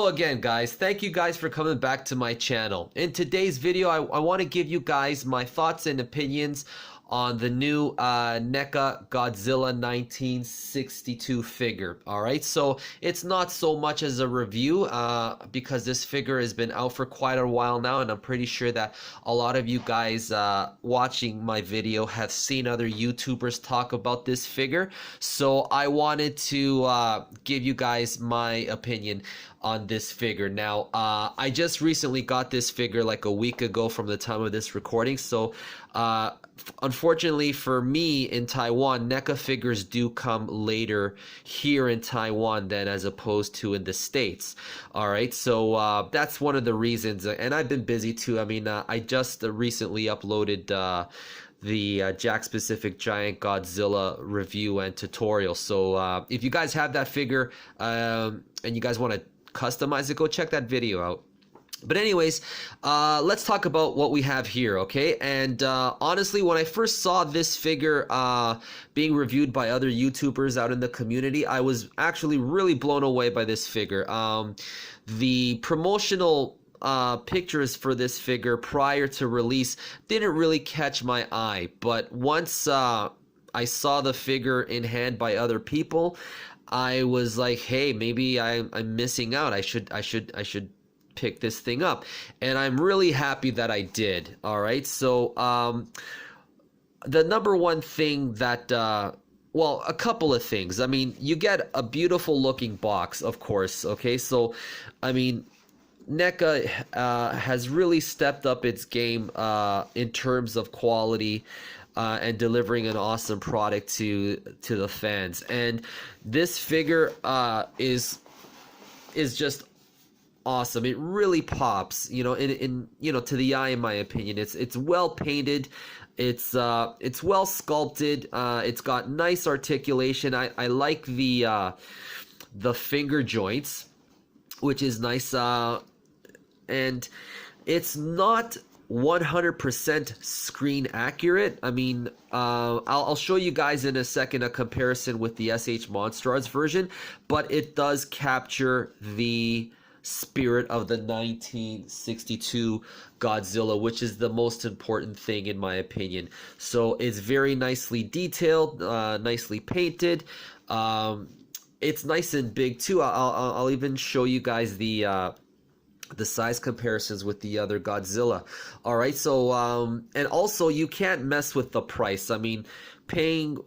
Hello again, guys. Thank you guys for coming back to my channel. In today's video, I want to give you guys my thoughts and opinions on the new Neca Godzilla 1962 figure. Alright, so it's not so much as a review because this figure has been out for quite a while now, and I'm pretty sure that a lot of you guys watching my video have seen other YouTubers talk about this figure. So I wanted to give you guys my opinion on this figure. Now, I just recently got this figure like a week ago from the time of this recording, so unfortunately for me in Taiwan, NECA figures do come later here in Taiwan than as opposed to in the States. Alright, so that's one of the reasons, and I've been busy too. I mean, I just recently uploaded the Jack Specific Giant Godzilla review and tutorial. So if you guys have that figure and you guys want to customize it, go check that video out. But anyways, let's talk about what we have here, okay? And honestly, when I first saw this figure being reviewed by other YouTubers out in the community, I was actually really blown away by this figure. The promotional pictures for this figure prior to release didn't really catch my eye, but once I saw the figure in hand by other people, I was like, hey, maybe I'm missing out. I should pick this thing up, and I'm really happy that I did. All right, so the number one thing that well, a couple of things. I mean, you get a beautiful looking box, of course. Okay, so I mean, NECA has really stepped up its game in terms of quality and delivering an awesome product to the fans. And this figure is just awesome. It really pops, you know, in you know, to the eye, in my opinion. It's well painted, it's well sculpted, it's got nice articulation. I like the finger joints, which is nice, and it's not 100% screen accurate. I mean, I'll show you guys in a second a comparison with the SH MonsterArts version, but it does capture the spirit of the 1962 Godzilla, which is the most important thing in my opinion. So it's very nicely detailed, nicely painted. It's nice and big too. I'll even show you guys the size comparisons with the other Godzilla. All right, so and also you can't mess with the price. I mean, paying,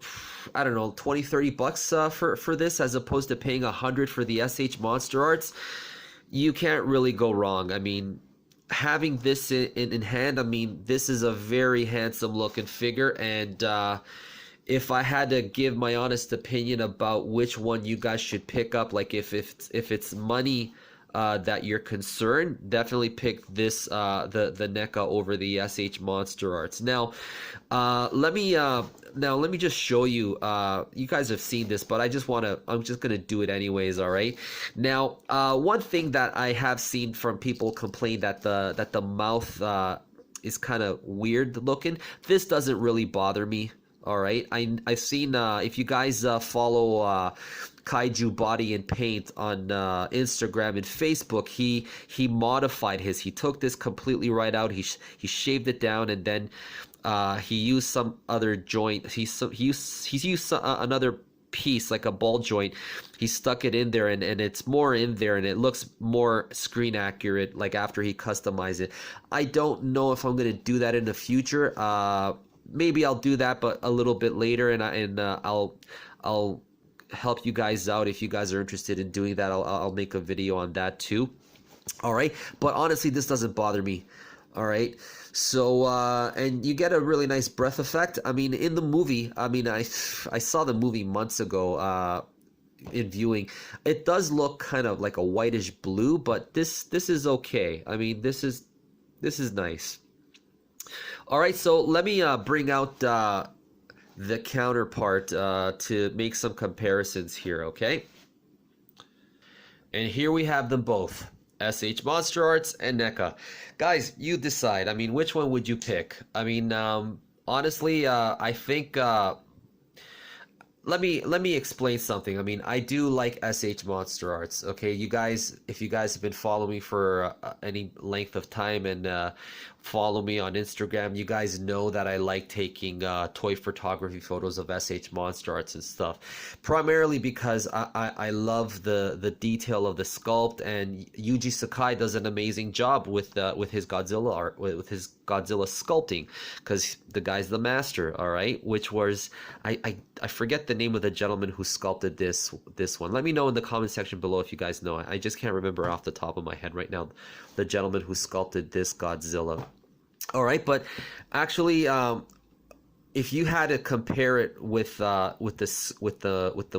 I don't know, 20-30 bucks for this as opposed to paying 100 for the SH MonsterArts, you can't really go wrong. I mean, having this in hand, I mean, this is a very handsome looking figure, and if I had to give my honest opinion about which one you guys should pick up, like if it's money that you're concerned, definitely pick this the NECA over the SH MonsterArts. Now let me just show you. You guys have seen this, but I'm just gonna do it anyways. All right, now one thing that I have seen from people complain that the mouth is kind of weird looking. This doesn't really bother me. All right, I've seen if you guys follow Kaiju Body and Paint on Instagram and Facebook, he modified his. He took this completely right out. He shaved it down, and then he used some other joint. He's used another piece, like a ball joint. He stuck it in there, and it's more in there, and it looks more screen accurate, like after he customized it. I don't know if I'm gonna do that in the future. Maybe I'll do that, but a little bit later, and I'll help you guys out if you guys are interested in doing that. I'll make a video on that too. All right, but honestly, this doesn't bother me. All right, so and you get a really nice breath effect. I mean, in the movie, I mean, I saw the movie months ago in viewing. It does look kind of like a whitish blue, but this is okay. I mean, this is nice. All right, so let me bring out the counterpart to make some comparisons here, okay? And here we have them both, SH MonsterArts and NECA. Guys, you decide. I mean, which one would you pick? I mean, honestly, I think let me explain something. I mean, I do like SH MonsterArts. Okay, you guys, if you guys have been following me for any length of time and follow me on Instagram, you guys know that I like taking toy photography photos of SH MonsterArts and stuff. Primarily because I love the detail of the sculpt, and Yuji Sakai does an amazing job with his Godzilla art, with his Godzilla sculpting, because the guy's the master. All right, which was I forget the name of the gentleman who sculpted this one. Let me know in the comment section below if you guys know. I just can't remember off the top of my head right now the gentleman who sculpted this Godzilla. All right, but actually, if you had to compare it with the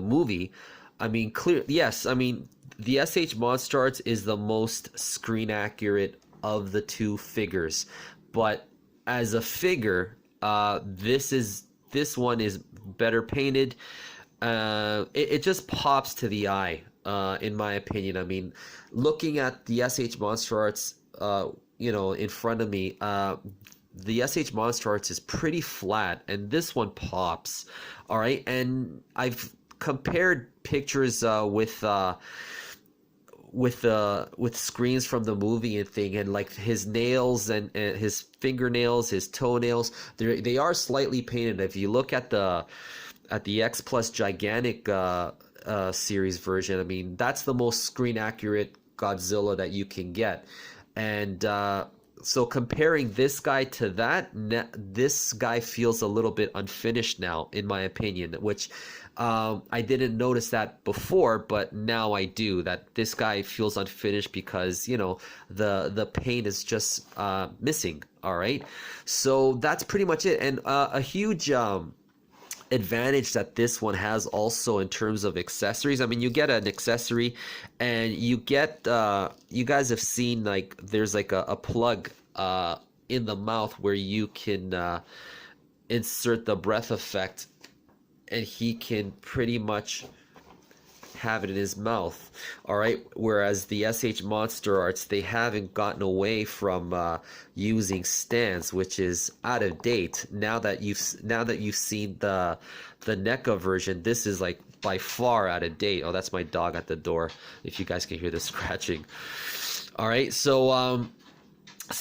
movie, I mean, yes, I mean, the SH MonsterArts is the most screen accurate of the two figures, but as a figure, this one is better painted. It just pops to the eye, in my opinion. I mean, looking at the SH MonsterArts, in front of me, the SH MonsterArts is pretty flat, and this one pops. All right, and I've compared pictures with screens from the movie and thing, and like his nails and his fingernails, his toenails, they are slightly painted. If you look at the X Plus Gigantic series version, I mean, that's the most screen accurate Godzilla that you can get. And so comparing this guy to that, this guy feels a little bit unfinished now, in my opinion, which I didn't notice that before, but now I do, that this guy feels unfinished because, the paint is just missing. All right, so that's pretty much it. And a huge advantage that this one has also in terms of accessories. I mean, you get an accessory, and you get you guys have seen, like, there's like a plug in the mouth where you can insert the breath effect, and he can pretty much have it in his mouth. All right, whereas the SH MonsterArts, they haven't gotten away from using stands, which is out of date. Now that you've seen the NECA version, this is like by far out of date. Oh, that's my dog at the door, if you guys can hear the scratching. All right, so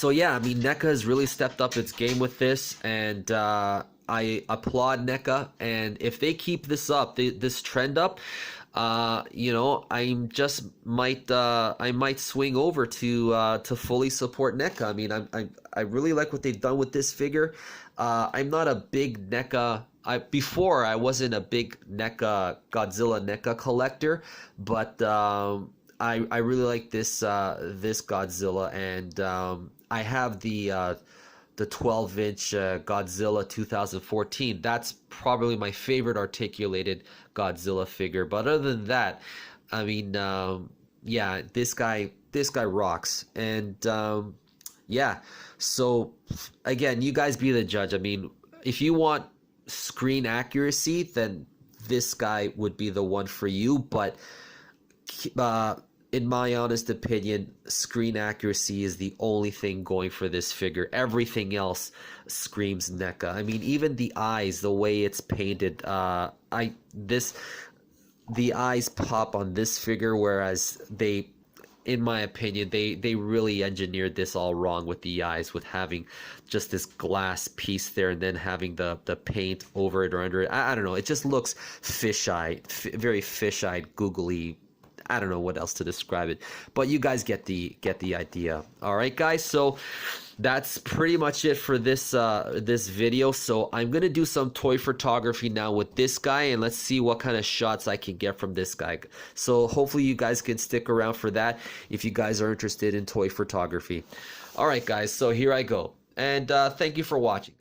yeah, I mean, NECA has really stepped up its game with this, and I applaud NECA. And if they keep this up, this trend up, I might swing over to fully support NECA. I mean, I really like what they've done with this figure. I'm not a big NECA. Before I wasn't a big Godzilla NECA collector, but I really like this Godzilla, and I have the 12-inch Godzilla 2014. That's probably my favorite articulated Godzilla figure. But other than that, I mean, yeah, this guy rocks. And yeah, so again, you guys be the judge. I mean, if you want screen accuracy, then this guy would be the one for you. But in my honest opinion, screen accuracy is the only thing going for this figure. Everything else screams NECA. I mean, even the eyes, the way it's painted, the eyes pop on this figure, whereas in my opinion, they really engineered this all wrong with the eyes, with having just this glass piece there and then having the paint over it or under it. I don't know. It just looks fish-eyed, very fish-eyed, googly. I don't know what else to describe it, but you guys get the idea. All right, guys. So that's pretty much it for this video. So I'm gonna do some toy photography now with this guy, and let's see what kind of shots I can get from this guy. So hopefully you guys can stick around for that if you guys are interested in toy photography. All right, guys. So here I go, and thank you for watching.